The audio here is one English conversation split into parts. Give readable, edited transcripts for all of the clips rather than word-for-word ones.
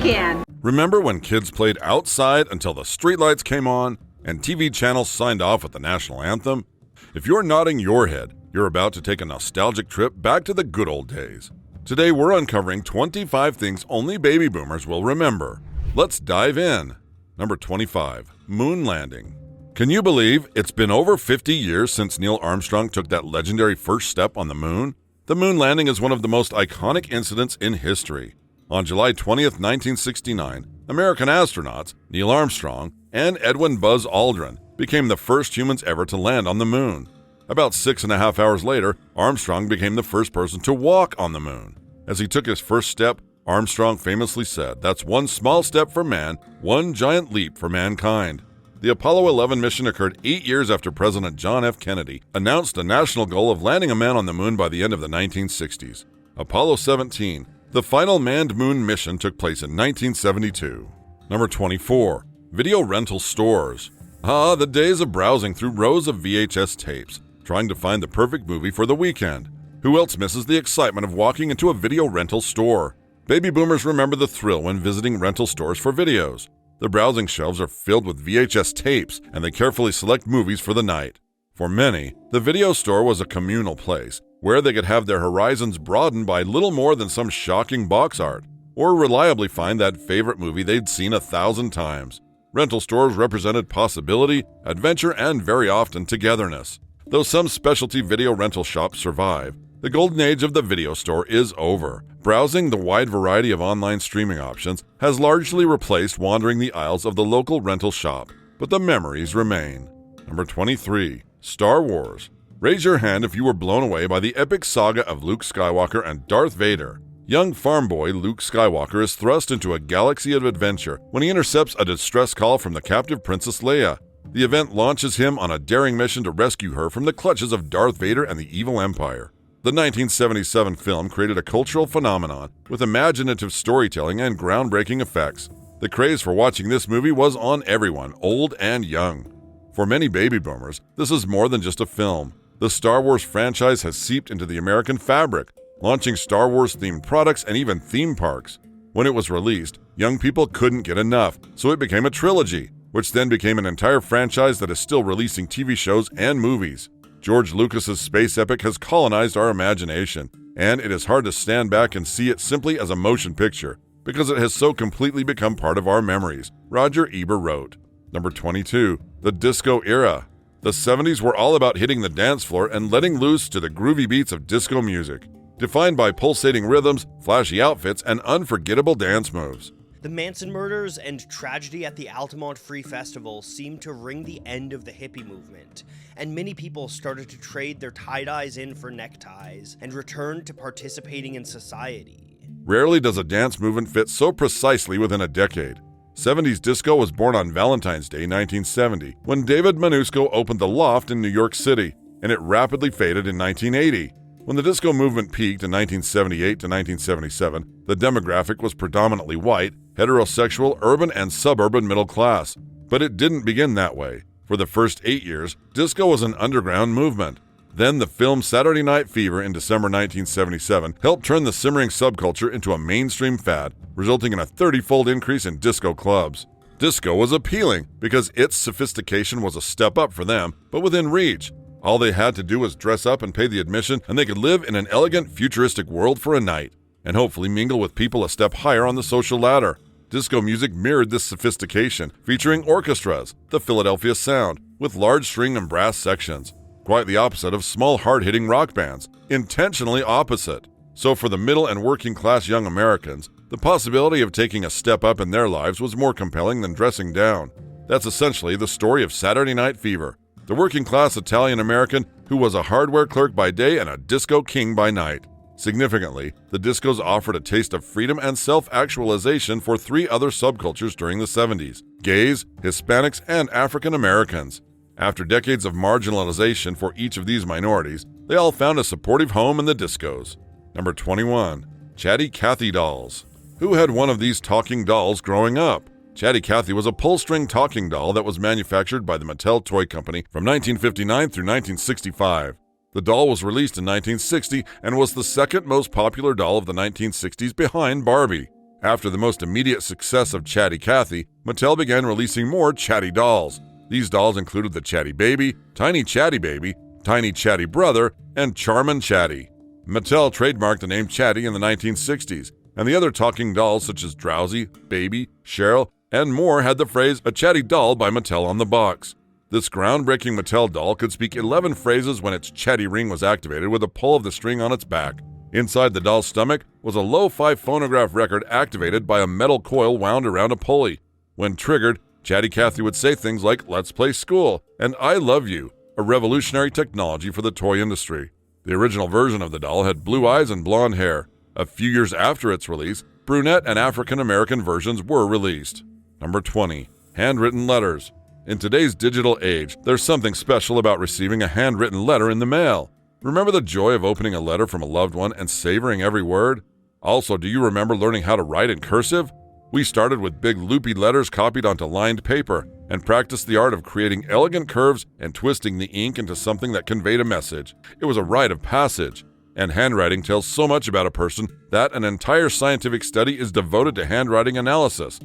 can. Remember when kids played outside until the streetlights came on and TV channels signed off with the national anthem? If you're nodding your head, you're about to take a nostalgic trip back to the good old days. Today we're uncovering 25 things only baby boomers will remember. Let's dive in. Number 25, moon landing. Can you believe it's been over 50 years since Neil Armstrong took that legendary first step on the moon? The moon landing is one of the most iconic incidents in history. On July 20th, 1969, American astronauts Neil Armstrong and Edwin Buzz Aldrin became the first humans ever to land on the moon. About 6.5 hours later, Armstrong became the first person to walk on the moon. As he took his first step, Armstrong famously said, "That's one small step for man, one giant leap for mankind." The Apollo 11 mission occurred 8 years after President John F. Kennedy announced a national goal of landing a man on the moon by the end of the 1960s. Apollo 17, the final manned moon mission, took place in 1972. Number 24. Video rental stores. Ah, the days of browsing through rows of VHS tapes, trying to find the perfect movie for the weekend. Who else misses the excitement of walking into a video rental store? Baby boomers remember the thrill when visiting rental stores for videos. The browsing shelves are filled with VHS tapes, and they carefully select movies for the night. For many, the video store was a communal place, where they could have their horizons broadened by little more than some shocking box art, or reliably find that favorite movie they'd seen 1,000 times. Rental stores represented possibility, adventure, and very often togetherness. Though some specialty video rental shops survive, the golden age of the video store is over. Browsing the wide variety of online streaming options has largely replaced wandering the aisles of the local rental shop, but the memories remain. Number 23. Star Wars. Raise your hand if you were blown away by the epic saga of Luke Skywalker and Darth Vader. Young farm boy Luke Skywalker is thrust into a galaxy of adventure when he intercepts a distress call from the captive Princess Leia. The event launches him on a daring mission to rescue her from the clutches of Darth Vader and the evil Empire. The 1977 film created a cultural phenomenon with imaginative storytelling and groundbreaking effects. The craze for watching this movie was on everyone, old and young. For many baby boomers, this is more than just a film. The Star Wars franchise has seeped into the American fabric, launching Star Wars-themed products and even theme parks. When it was released, young people couldn't get enough, so it became a trilogy, which then became an entire franchise that is still releasing TV shows and movies. George Lucas's space epic has colonized our imagination, and it is hard to stand back and see it simply as a motion picture, because it has so completely become part of our memories, Roger Ebert wrote. Number 22. The disco era. The 70s were all about hitting the dance floor and letting loose to the groovy beats of disco music, defined by pulsating rhythms, flashy outfits, and unforgettable dance moves. The Manson murders and tragedy at the Altamont Free Festival seemed to ring the end of the hippie movement, and many people started to trade their tie-dyes in for neckties and return to participating in society. Rarely does a dance movement fit so precisely within a decade. 70s disco was born on Valentine's Day 1970, when David Manusco opened The Loft in New York City, and it rapidly faded in 1980. When the disco movement peaked in 1978 to 1977, the demographic was predominantly white, heterosexual, urban, and suburban middle class. But it didn't begin that way. For the first 8 years, disco was an underground movement. Then the film Saturday Night Fever in December 1977 helped turn the simmering subculture into a mainstream fad, resulting in a 30-fold increase in disco clubs. Disco was appealing because its sophistication was a step up for them, but within reach. All they had to do was dress up and pay the admission, and they could live in an elegant, futuristic world for a night, and hopefully mingle with people a step higher on the social ladder. Disco music mirrored this sophistication, featuring orchestras, the Philadelphia sound, with large string and brass sections. Quite the opposite of small, hard-hitting rock bands. Intentionally opposite. So for the middle and working-class young Americans, the possibility of taking a step up in their lives was more compelling than dressing down. That's essentially the story of Saturday Night Fever. The working-class Italian-American who was a hardware clerk by day and a disco king by night. Significantly, the discos offered a taste of freedom and self-actualization for 3 other subcultures during the 70s: gays, Hispanics, and African Americans. After decades of marginalization for each of these minorities, they all found a supportive home in the discos. Number 21. Chatty Cathy dolls. Who had one of these talking dolls growing up? Chatty Cathy was a pull-string talking doll that was manufactured by the Mattel Toy Company from 1959 through 1965. The doll was released in 1960 and was the second most popular doll of the 1960s behind Barbie. After the most immediate success of Chatty Cathy, Mattel began releasing more Chatty dolls. These dolls included the Chatty Baby, Tiny Chatty Baby, Tiny Chatty Brother, and Charmin' Chatty. Mattel trademarked the name Chatty in the 1960s, and the other talking dolls such as Drowsy, Baby, Cheryl, and more had the phrase "a Chatty doll by Mattel" on the box. This groundbreaking Mattel doll could speak 11 phrases when its Chatty ring was activated with a pull of the string on its back. Inside the doll's stomach was a lo-fi phonograph record activated by a metal coil wound around a pulley. When triggered, Chatty Cathy would say things like "Let's play school" and "I love you," a revolutionary technology for the toy industry. The original version of the doll had blue eyes and blonde hair. A few years after its release, brunette and African-American versions were released. Number 20. Handwritten letters. In today's digital age, there's something special about receiving a handwritten letter in the mail. Remember the joy of opening a letter from a loved one and savoring every word? Also, do you remember learning how to write in cursive? We started with big loopy letters copied onto lined paper and practiced the art of creating elegant curves and twisting the ink into something that conveyed a message. It was a rite of passage. And handwriting tells so much about a person that an entire scientific study is devoted to handwriting analysis.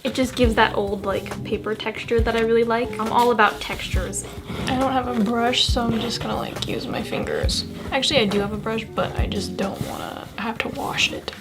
It just gives that old paper texture that I really like. I'm all about textures. I don't have a brush, so I'm just gonna use my fingers. Actually, I do have a brush, but I just don't wanna have to wash it.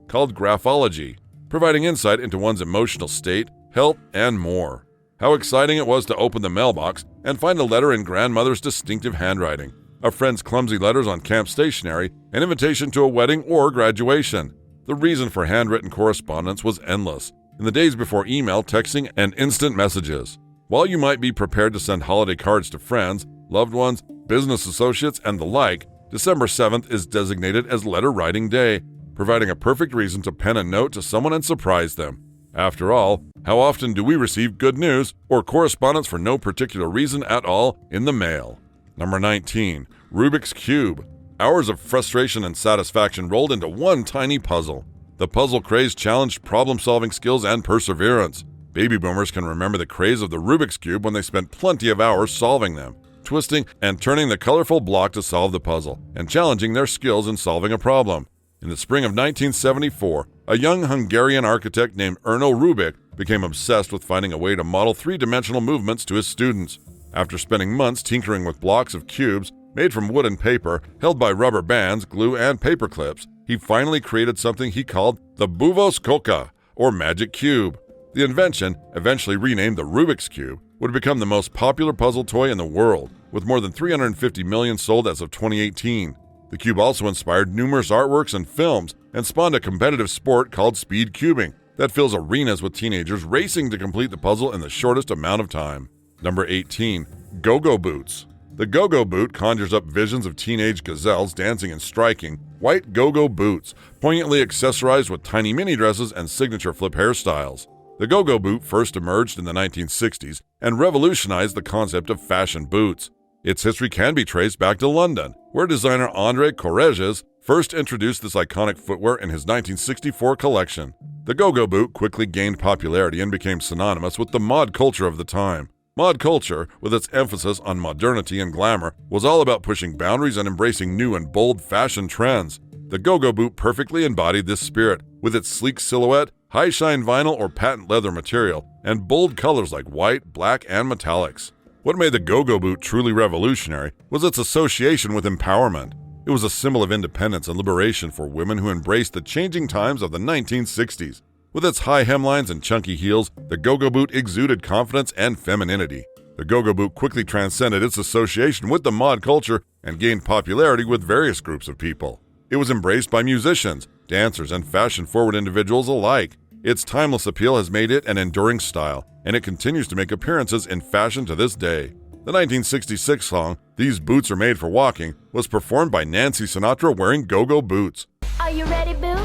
Called graphology, providing insight into one's emotional state, health, and more. How exciting it was to open the mailbox and find a letter in grandmother's distinctive handwriting, a friend's clumsy letters on camp stationery, an invitation to a wedding or graduation. The reason for handwritten correspondence was endless, in the days before email, texting, and instant messages. While you might be prepared to send holiday cards to friends, loved ones, business associates, and the like, December 7th is designated as Letter Writing Day, providing a perfect reason to pen a note to someone and surprise them. After all, how often do we receive good news or correspondence for no particular reason at all in the mail? Number 19. Rubik's Cube. Hours of frustration and satisfaction rolled into one tiny puzzle. The puzzle craze challenged problem-solving skills and perseverance. Baby boomers can remember the craze of the Rubik's Cube when they spent plenty of hours solving them, twisting and turning the colorful block to solve the puzzle, and challenging their skills in solving a problem. In the spring of 1974, a young Hungarian architect named Erno Rubik became obsessed with finding a way to model three-dimensional movements to his students. After spending months tinkering with blocks of cubes made from wood and paper, held by rubber bands, glue, and paper clips, he finally created something he called the Buvoskoka, or Magic Cube. The invention, eventually renamed the Rubik's Cube, would become the most popular puzzle toy in the world, with more than 350 million sold as of 2018. The cube also inspired numerous artworks and films and spawned a competitive sport called speed cubing that fills arenas with teenagers racing to complete the puzzle in the shortest amount of time. Number 18. Go-Go Boots. The Go-Go Boot conjures up visions of teenage gazelles dancing and striking white Go-Go boots, poignantly accessorized with tiny mini dresses and signature flip hairstyles. The Go-Go Boot first emerged in the 1960s and revolutionized the concept of fashion boots. Its history can be traced back to London, where designer André Courreges first introduced this iconic footwear in his 1964 collection. The Go-Go Boot quickly gained popularity and became synonymous with the mod culture of the time. Mod culture, with its emphasis on modernity and glamour, was all about pushing boundaries and embracing new and bold fashion trends. The Go-Go Boot perfectly embodied this spirit, with its sleek silhouette, high-shine vinyl or patent leather material, and bold colors like white, black, and metallics. What made the Go-Go Boot truly revolutionary was its association with empowerment. It was a symbol of independence and liberation for women who embraced the changing times of the 1960s. With its high hemlines and chunky heels, the Go-Go Boot exuded confidence and femininity. The Go-Go Boot quickly transcended its association with the mod culture and gained popularity with various groups of people. It was embraced by musicians, dancers, and fashion-forward individuals alike. Its timeless appeal has made it an enduring style, and it continues to make appearances in fashion to this day. The 1966 song, "These Boots Are Made for Walking," was performed by Nancy Sinatra wearing Go-Go boots. Are you ready, Boots?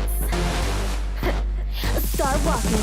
Start walking.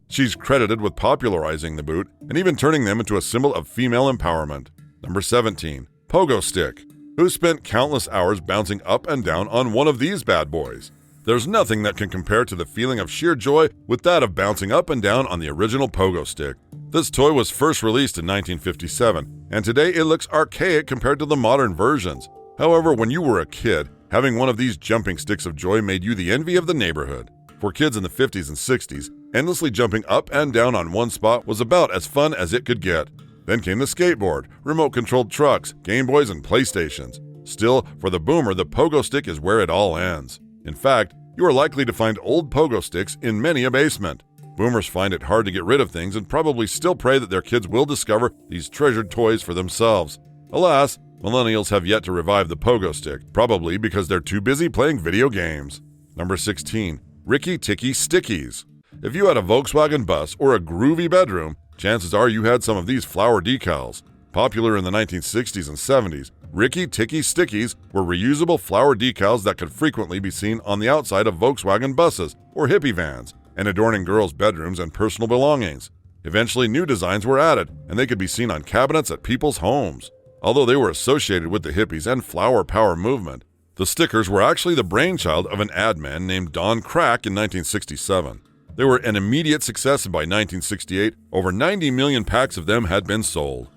She's credited with popularizing the boot and even turning them into a symbol of female empowerment. Number 17. Pogo Stick. Who spent countless hours bouncing up and down on one of these bad boys? There's nothing that can compare to the feeling of sheer joy with that of bouncing up and down on the original Pogo Stick. This toy was first released in 1957, and today it looks archaic compared to the modern versions. However, when you were a kid, having one of these jumping sticks of joy made you the envy of the neighborhood. For kids in the 50s and 60s, endlessly jumping up and down on one spot was about as fun as it could get. Then came the skateboard, remote-controlled trucks, Game Boys, and PlayStations. Still, for the boomer, the pogo stick is where it all ends. In fact, you are likely to find old pogo sticks in many a basement. Boomers find it hard to get rid of things and probably still pray that their kids will discover these treasured toys for themselves. Alas, millennials have yet to revive the pogo stick, probably because they're too busy playing video games. Number 16. Ricky Ticky Stickies. If you had a Volkswagen bus or a groovy bedroom, chances are you had some of these flower decals. Popular in the 1960s and 70s, Ricky Ticky Stickies were reusable flower decals that could frequently be seen on the outside of Volkswagen buses or hippie vans, and adorning girls' bedrooms and personal belongings. Eventually, new designs were added, and they could be seen on cabinets at people's homes. Although they were associated with the hippies and flower power movement, the stickers were actually the brainchild of an ad man named Don Crack in 1967. They were an immediate success, and by 1968, over 90 million packs of them had been sold.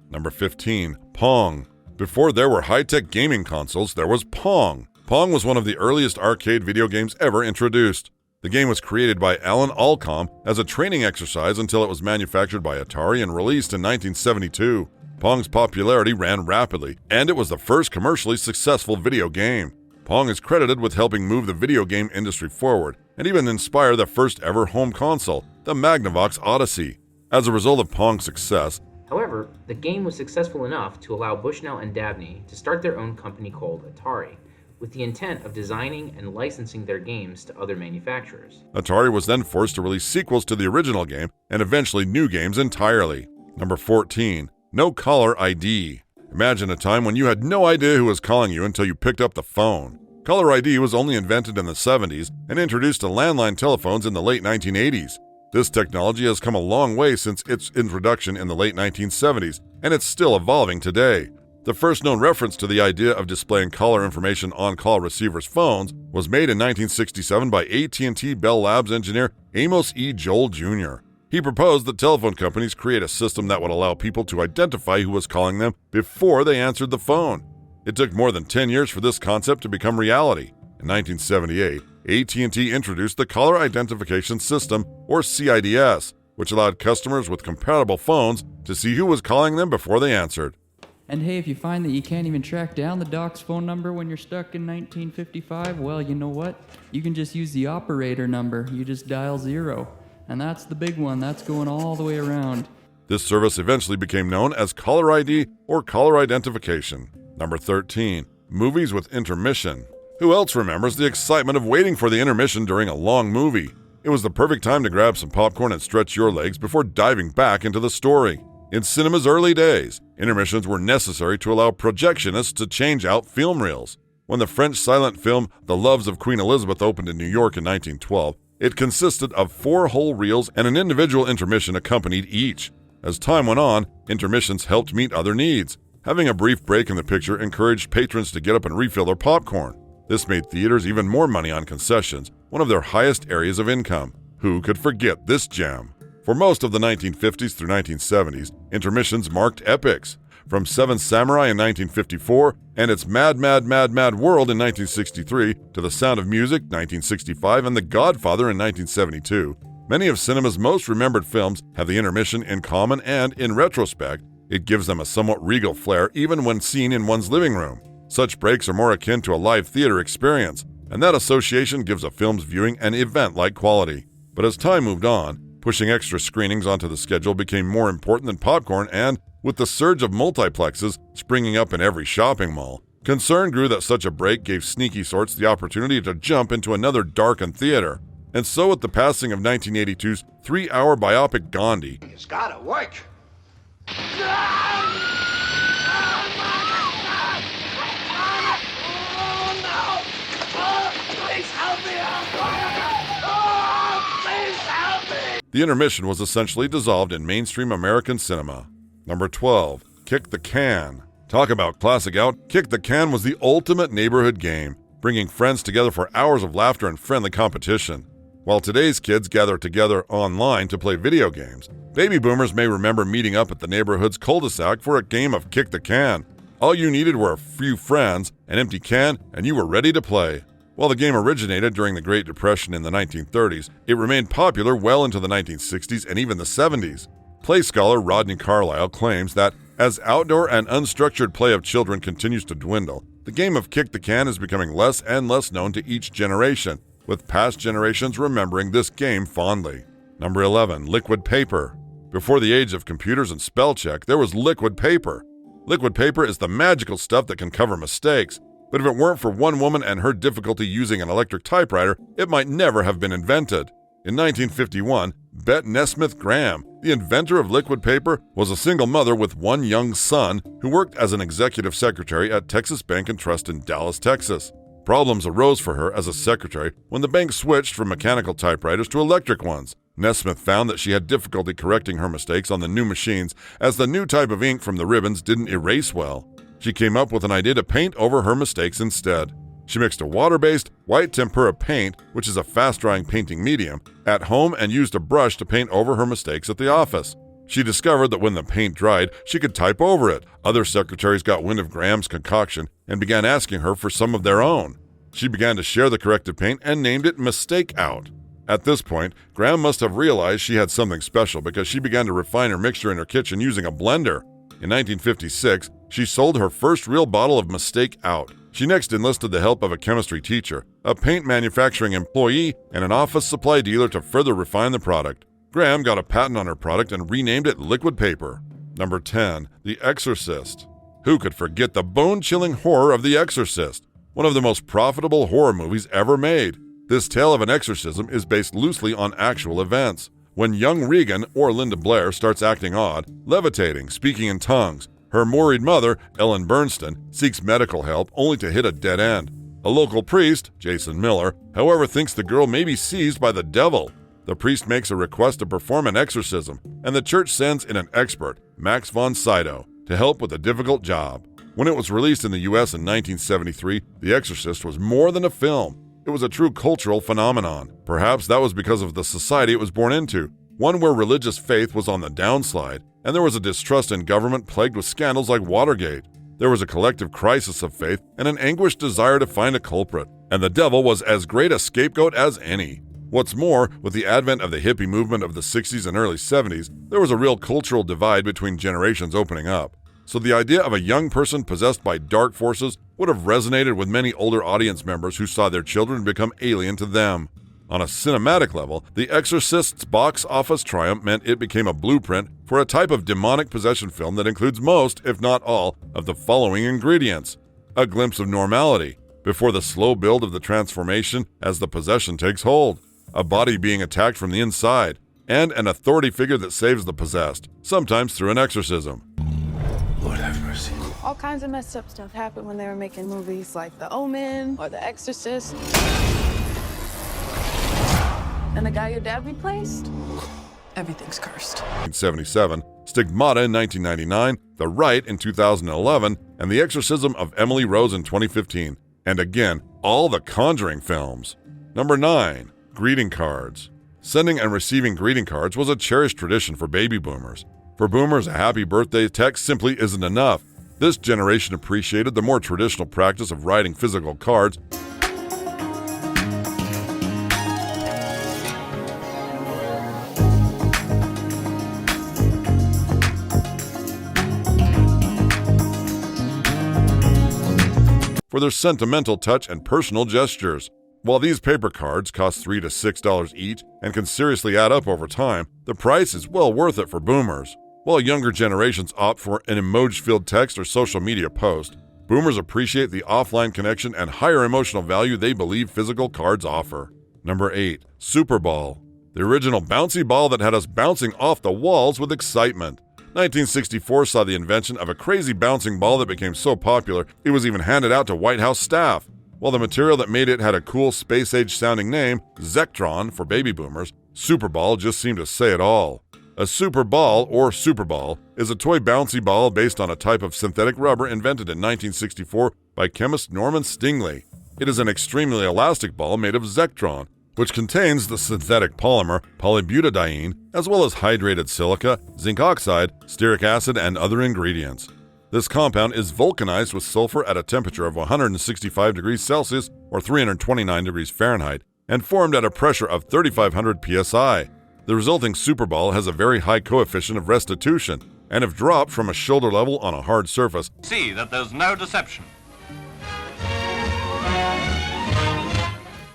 Number 15. Pong. Before there were high-tech gaming consoles, there was Pong. Pong was one of the earliest arcade video games ever introduced. The game was created by Alan Alcom as a training exercise until it was manufactured by Atari and released in 1972. Pong's popularity ran rapidly, and it was the first commercially successful video game. Pong is credited with helping move the video game industry forward and even inspire the first ever home console, the Magnavox Odyssey. As a result of Pong's success, However, the game was successful enough to allow Bushnell and Dabney to start their own company called Atari, with the intent of designing and licensing their games to other manufacturers. Atari was then forced to release sequels to the original game and eventually new games entirely. Number 14. No Caller ID. Imagine a time when you had no idea who was calling you until you picked up the phone. Caller ID was only invented in the 70s and introduced to landline telephones in the late 1980s. This technology has come a long way since its introduction in the late 1970s, and it's still evolving today. The first known reference to the idea of displaying caller information on call receivers' phones was made in 1967 by AT&T Bell Labs engineer Amos E. Joel Jr. He proposed that telephone companies create a system that would allow people to identify who was calling them before they answered the phone. It took more than 10 years for this concept to become reality. In 1978, AT&T introduced the Caller Identification System, or CIDS, which allowed customers with compatible phones to see who was calling them before they answered. And hey, if you find that you can't even track down the doc's phone number when you're stuck in 1955, well, you know what? You can just use the operator number. You just dial 0. And that's the big one. That's going all the way around. This service eventually became known as Caller ID or Caller Identification. Number 13. Movies with intermission. Who else remembers the excitement of waiting for the intermission during a long movie? It was the perfect time to grab some popcorn and stretch your legs before diving back into the story. In cinema's early days, intermissions were necessary to allow projectionists to change out film reels. When the French silent film The Loves of Queen Elizabeth opened in New York in 1912, it consisted of 4 whole reels and an individual intermission accompanied each. As time went on, intermissions helped meet other needs. Having a brief break in the picture encouraged patrons to get up and refill their popcorn. This made theaters even more money on concessions, one of their highest areas of income. Who could forget this gem? For most of the 1950s through 1970s, intermissions marked epics. From Seven Samurai in 1954 and its Mad, Mad, Mad, Mad World in 1963 to The Sound of Music, 1965, and The Godfather in 1972, many of cinema's most remembered films have the intermission in common, and, in retrospect, it gives them a somewhat regal flair even when seen in one's living room. Such breaks are more akin to a live theater experience, and that association gives a film's viewing an event-like quality. But as time moved on, pushing extra screenings onto the schedule became more important than popcorn, and, with the surge of multiplexes springing up in every shopping mall, concern grew that such a break gave sneaky sorts the opportunity to jump into another darkened theater. And so with the passing of 1982's 3-hour biopic Gandhi, It's gotta work. the intermission was essentially dissolved in mainstream American cinema. Number 12. Kick the Can. Talk about classic out. Kick the Can was the ultimate neighborhood game, bringing friends together for hours of laughter and friendly competition. While today's kids gather together online to play video games, baby boomers may remember meeting up at the neighborhood's cul-de-sac for a game of kick the can. All you needed were a few friends, an empty can, and you were ready to play. While the game originated during the Great Depression in the 1930s, it remained popular well into the 1960s and even the 70s. Play scholar Rodney Carlisle claims that as outdoor and unstructured play of children continues to dwindle, the game of kick the can is becoming less and less known to each generation, with past generations remembering this game fondly. Number 11. Liquid paper. Before the age of computers and spell check, there was liquid paper. Liquid paper is the magical stuff that can cover mistakes, but if it weren't for one woman and her difficulty using an electric typewriter, it might never have been invented. In 1951, Bette Nesmith Graham, the inventor of liquid paper, was a single mother with one young son who worked as an executive secretary at Texas Bank and Trust in Dallas, Texas. Problems arose for her as a secretary when the bank switched from mechanical typewriters to electric ones. Nesmith found that she had difficulty correcting her mistakes on the new machines as the new type of ink from the ribbons didn't erase well. She came up with an idea to paint over her mistakes instead. She mixed a water-based white tempera paint, which is a fast-drying painting medium, at home and used a brush to paint over her mistakes at the office. She discovered that when the paint dried, she could type over it. Other secretaries got wind of Graham's concoction and began asking her for some of their own. She began to share the corrected paint and named it Mistake Out. At this point, Graham must have realized she had something special because she began to refine her mixture in her kitchen using a blender. In 1956, she sold her first real bottle of Mistake Out. She next enlisted the help of a chemistry teacher, a paint manufacturing employee, and an office supply dealer to further refine the product. Graham got a patent on her product and renamed it liquid paper. Number 10. The Exorcist. Who could forget the bone-chilling horror of The Exorcist? One of the most profitable horror movies ever made. This tale of an exorcism is based loosely on actual events. When young Regan, or Linda Blair, starts acting odd, levitating, speaking in tongues, her worried mother, Ellen Bernstein, seeks medical help only to hit a dead end. A local priest, Jason Miller, however, thinks the girl may be seized by the devil. The priest makes a request to perform an exorcism, and the church sends in an expert, Max von Sydow, to help with the difficult job. When it was released in the U.S. in 1973, The Exorcist was more than a film. It was a true cultural phenomenon. Perhaps that was because of the society it was born into, one where religious faith was on the downslide, and there was a distrust in government plagued with scandals like Watergate. There was a collective crisis of faith and an anguished desire to find a culprit, and the devil was as great a scapegoat as any. What's more, with the advent of the hippie movement of the 60s and early 70s, there was a real cultural divide between generations opening up. So the idea of a young person possessed by dark forces would have resonated with many older audience members who saw their children become alien to them. On a cinematic level, The Exorcist's box office triumph meant it became a blueprint for a type of demonic possession film that includes most, if not all, of the following ingredients. A glimpse of normality, before the slow build of the transformation as the possession takes hold. A body being attacked from the inside, and an authority figure that saves the possessed, sometimes through an exorcism. Lord have mercy. All kinds of messed up stuff happened when they were making movies like The Omen or The Exorcist. And the guy your dad replaced? Everything's cursed. 1977, Stigmata in 1999, The Rite in 2011, and The Exorcism of Emily Rose in 2015. And again, all the Conjuring films. Number 9. Greeting cards. Sending and receiving greeting cards was a cherished tradition for baby boomers. For boomers, a happy birthday text simply isn't enough. This generation appreciated the more traditional practice of writing physical cards for their sentimental touch and personal gestures. While these paper cards cost $3 to $6 each and can seriously add up over time, the price is well worth it for boomers. While younger generations opt for an emoji-filled text or social media post, boomers appreciate the offline connection and higher emotional value they believe physical cards offer. Number 8. Super Ball. The original bouncy ball that had us bouncing off the walls with excitement. 1964 saw the invention of a crazy bouncing ball that became so popular it was even handed out to White House staff. While the material that made it had a cool space-age sounding name, Zectron for baby boomers, Super Ball just seemed to say it all. A super ball, or Super Ball, is a toy bouncy ball based on a type of synthetic rubber invented in 1964 by chemist Norman Stingley. It is an extremely elastic ball made of Zectron, which contains the synthetic polymer polybutadiene, as well as hydrated silica, zinc oxide, stearic acid, and other ingredients. This compound is vulcanized with sulfur at a temperature of 165 degrees Celsius or 329 degrees Fahrenheit and formed at a pressure of 3,500 psi. The resulting superball has a very high coefficient of restitution, and if dropped from a shoulder level on a hard surface, see that there's no deception.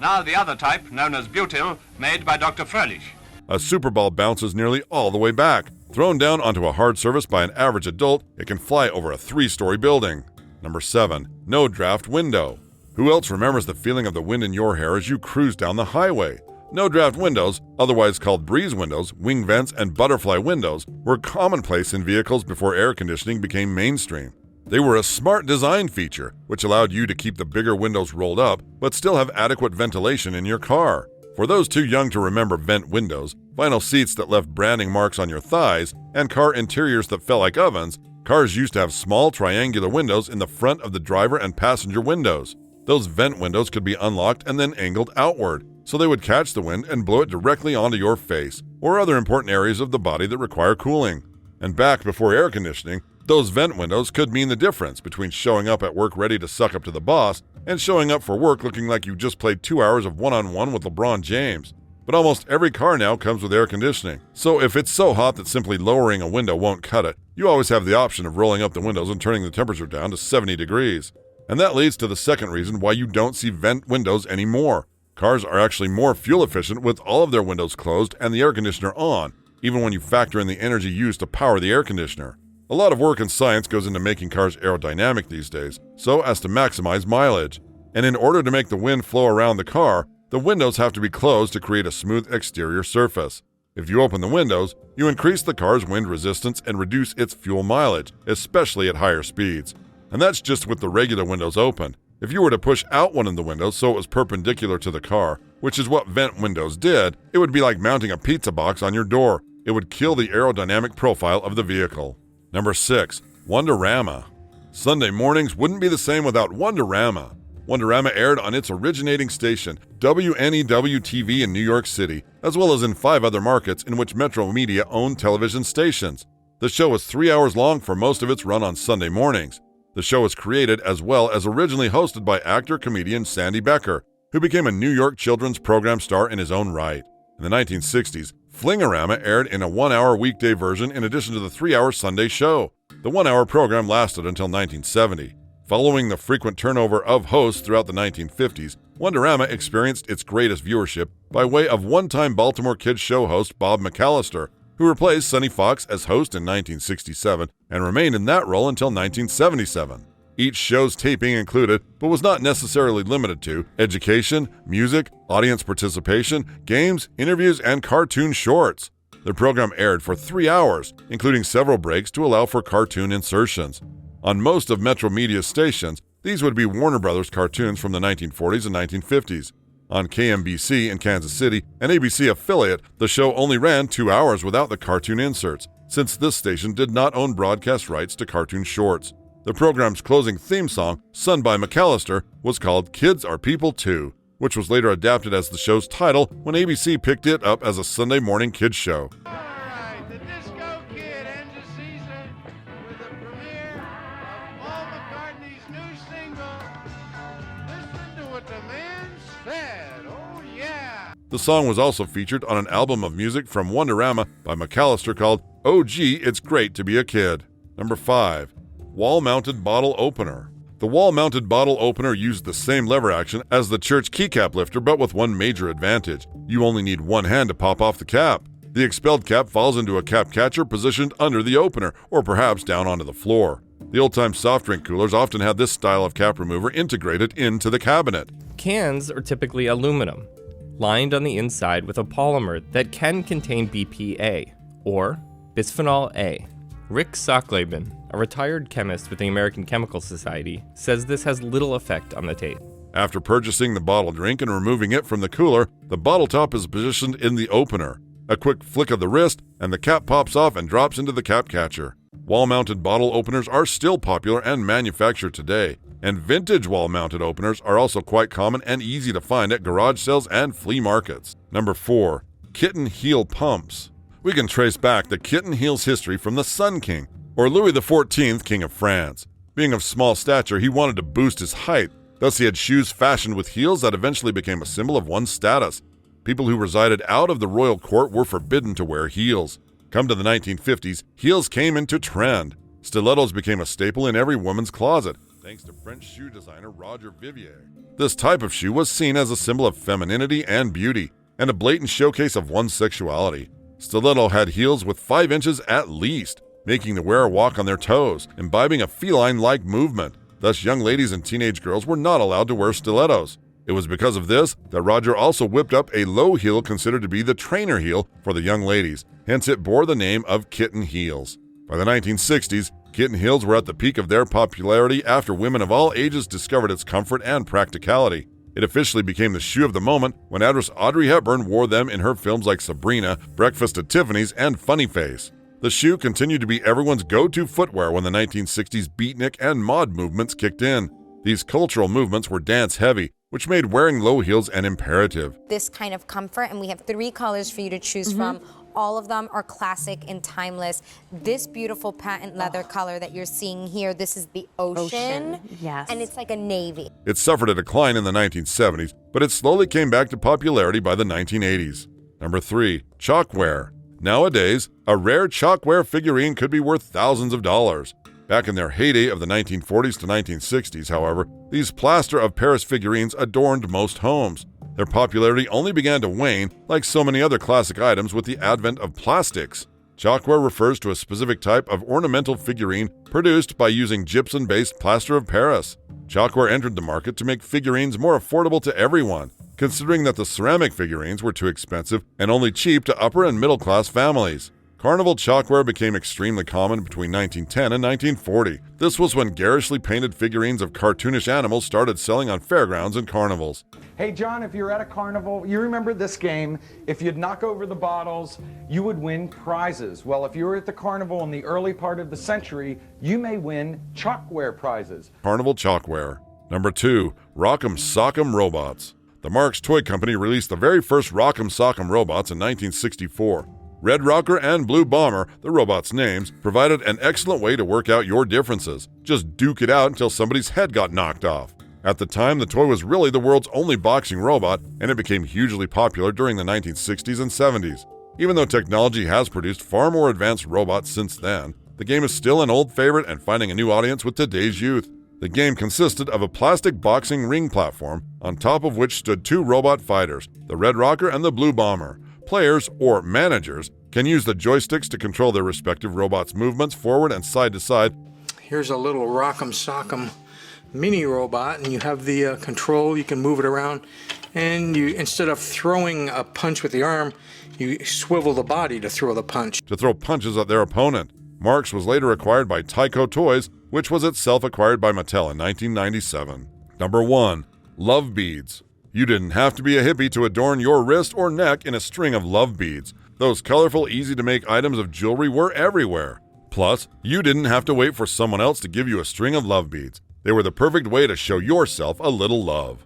Now the other type, known as butyl, made by Dr. Fröhlich. A superball bounces nearly all the way back. Thrown down onto a hard surface by an average adult, it can fly over a 3-story building. Number 7. No draft window. Who else remembers the feeling of the wind in your hair as you cruise down the highway? No draft windows, otherwise called breeze windows, wing vents, and butterfly windows, were commonplace in vehicles before air conditioning became mainstream. They were a smart design feature, which allowed you to keep the bigger windows rolled up, but still have adequate ventilation in your car. For those too young to remember vent windows, vinyl seats that left branding marks on your thighs, and car interiors that felt like ovens, cars used to have small triangular windows in the front of the driver and passenger windows. Those vent windows could be unlocked and then angled outward, so they would catch the wind and blow it directly onto your face or other important areas of the body that require cooling. And back before air conditioning, those vent windows could mean the difference between showing up at work ready to suck up to the boss and showing up for work looking like you just played 2 hours of one-on-one with LeBron James. But almost every car now comes with air conditioning, so if it's so hot that simply lowering a window won't cut it, you always have the option of rolling up the windows and turning the temperature down to 70 degrees. And that leads to the second reason why you don't see vent windows anymore. Cars are actually more fuel efficient with all of their windows closed and the air conditioner on, even when you factor in the energy used to power the air conditioner. A lot of work and science goes into making cars aerodynamic these days, so as to maximize mileage. And in order to make the wind flow around the car, the windows have to be closed to create a smooth exterior surface. If you open the windows, you increase the car's wind resistance and reduce its fuel mileage, especially at higher speeds. And that's just with the regular windows open. If you were to push out one of the windows so it was perpendicular to the car, which is what vent windows did, it would be like mounting a pizza box on your door. It would kill the aerodynamic profile of the vehicle. Number 6. Wonderama. Sunday mornings wouldn't be the same without Wonderama. Wonderama aired on its originating station, WNEW-TV in New York City, as well as in 5 other markets in which Metro Media owned television stations. The show was 3 hours long for most of its run on Sunday mornings. The show was created as well as originally hosted by actor-comedian Sandy Becker, who became a New York children's program star in his own right. In the 1960s, Flingorama aired in a 1-hour weekday version in addition to the 3-hour Sunday show. The 1-hour program lasted until 1970. Following the frequent turnover of hosts throughout the 1950s, Wonderama experienced its greatest viewership by way of one-time Baltimore Kids show host Bob McAllister, who replaced Sonny Fox as host in 1967 and remained in that role until 1977. Each show's taping included, but was not necessarily limited to, education, music, audience participation, games, interviews, and cartoon shorts. The program aired for 3 hours, including several breaks to allow for cartoon insertions. On most of Metro Media's stations, these would be Warner Brothers cartoons from the 1940s and 1950s. On KMBC in Kansas City, an ABC affiliate, the show only ran 2 hours without the cartoon inserts, since this station did not own broadcast rights to cartoon shorts. The program's closing theme song, sung by McAllister, was called Kids Are People Too, which was later adapted as the show's title when ABC picked it up as a Sunday morning kids show. Alright, the Disco Kid ends the season with the premiere of Paul McCartney's new single, Listen to What the Man Said, oh yeah! The song was also featured on an album of music from Wonderama by McAllister called Oh Gee, It's Great to Be a Kid. Number 5. Wall-mounted bottle opener. The wall-mounted bottle opener used the same lever action as the church keycap lifter, but with one major advantage. You only need one hand to pop off the cap. The expelled cap falls into a cap catcher positioned under the opener, or perhaps down onto the floor. The old-time soft drink coolers often had this style of cap remover integrated into the cabinet. Cans are typically aluminum, lined on the inside with a polymer that can contain BPA, or bisphenol A. Rick Sockleben, a retired chemist with the American Chemical Society, says this has little effect on the taste. After purchasing the bottled drink and removing it from the cooler, the bottle top is positioned in the opener. A quick flick of the wrist, and the cap pops off and drops into the cap catcher. Wall-mounted bottle openers are still popular and manufactured today. And vintage wall-mounted openers are also quite common and easy to find at garage sales and flea markets. Number 4. Kitten heel pumps. We can trace back the kitten heel's history from the Sun King, or Louis XIV, King of France. Being of small stature, he wanted to boost his height, thus he had shoes fashioned with heels that eventually became a symbol of one's status. People who resided out of the royal court were forbidden to wear heels. Come to the 1950s, heels came into trend. Stilettos became a staple in every woman's closet, thanks to French shoe designer Roger Vivier. This type of shoe was seen as a symbol of femininity and beauty, and a blatant showcase of one's sexuality. Stiletto had heels with 5 inches at least, making the wearer walk on their toes, imbibing a feline-like movement. Thus, young ladies and teenage girls were not allowed to wear stilettos. It was because of this that Roger also whipped up a low heel considered to be the trainer heel for the young ladies, hence it bore the name of kitten heels. By the 1960s, kitten heels were at the peak of their popularity after women of all ages discovered its comfort and practicality. It officially became the shoe of the moment when actress Audrey Hepburn wore them in her films like Sabrina, Breakfast at Tiffany's, and Funny Face. The shoe continued to be everyone's go-to footwear when the 1960s beatnik and mod movements kicked in. These cultural movements were dance-heavy, which made wearing low heels an imperative. This kind of comfort, and we have 3 colors for you to choose from. All of them are classic and timeless. This beautiful patent leather color that you're seeing here, this is the ocean. Yes. And it's like a navy. It suffered a decline in the 1970s, but it slowly came back to popularity by the 1980s. Number 3. Chalkware. Nowadays, a rare Chalkware figurine could be worth thousands of dollars. Back in their heyday of the 1940s to 1960s, however, these plaster of Paris figurines adorned most homes. Their popularity only began to wane, like so many other classic items, with the advent of plastics. Chalkware refers to a specific type of ornamental figurine produced by using gypsum-based plaster of Paris. Chalkware entered the market to make figurines more affordable to everyone, considering that the ceramic figurines were too expensive and only cheap to upper and middle-class families. Carnival chalkware became extremely common between 1910 and 1940. This was when garishly painted figurines of cartoonish animals started selling on fairgrounds and carnivals. Hey John, if you're at a carnival, you remember this game. If you'd knock over the bottles, you would win prizes. Well, if you were at the carnival in the early part of the century, you may win chalkware prizes. Carnival chalkware. Number 2. Rock'em Sock'em Robots. The Marx Toy Company released the very first Rock'em Sock'em robots in 1964. Red Rocker and Blue Bomber, the robots' names, provided an excellent way to work out your differences. Just duke it out until somebody's head got knocked off. At the time, the toy was really the world's only boxing robot, and it became hugely popular during the 1960s and 70s. Even though technology has produced far more advanced robots since then, the game is still an old favorite and finding a new audience with today's youth. The game consisted of a plastic boxing ring platform, on top of which stood 2 robot fighters, the Red Rocker and the Blue Bomber. Players, or managers, can use the joysticks to control their respective robots' movements forward and side to side. Here's a little Rock'em Sock'em mini robot, and you have the control. You can move it around, and you, instead of throwing a punch with the arm, you swivel the body to throw the punch. To throw punches at their opponent. Marx was later acquired by Tyco Toys, which was itself acquired by Mattel in 1997. Number 1. Love Beads. You didn't have to be a hippie to adorn your wrist or neck in a string of love beads. Those colorful, easy-to-make items of jewelry were everywhere. Plus, you didn't have to wait for someone else to give you a string of love beads. They were the perfect way to show yourself a little love.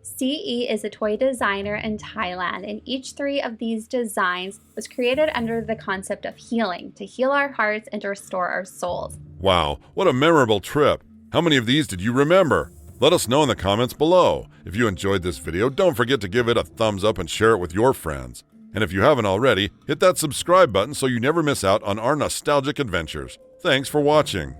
CE is a toy designer in Thailand, and each 3 of these designs was created under the concept of healing, to heal our hearts and to restore our souls. Wow, what a memorable trip. How many of these did you remember? Let us know in the comments below. If you enjoyed this video, don't forget to give it a thumbs up and share it with your friends. And if you haven't already, hit that subscribe button so you never miss out on our nostalgic adventures. Thanks for watching.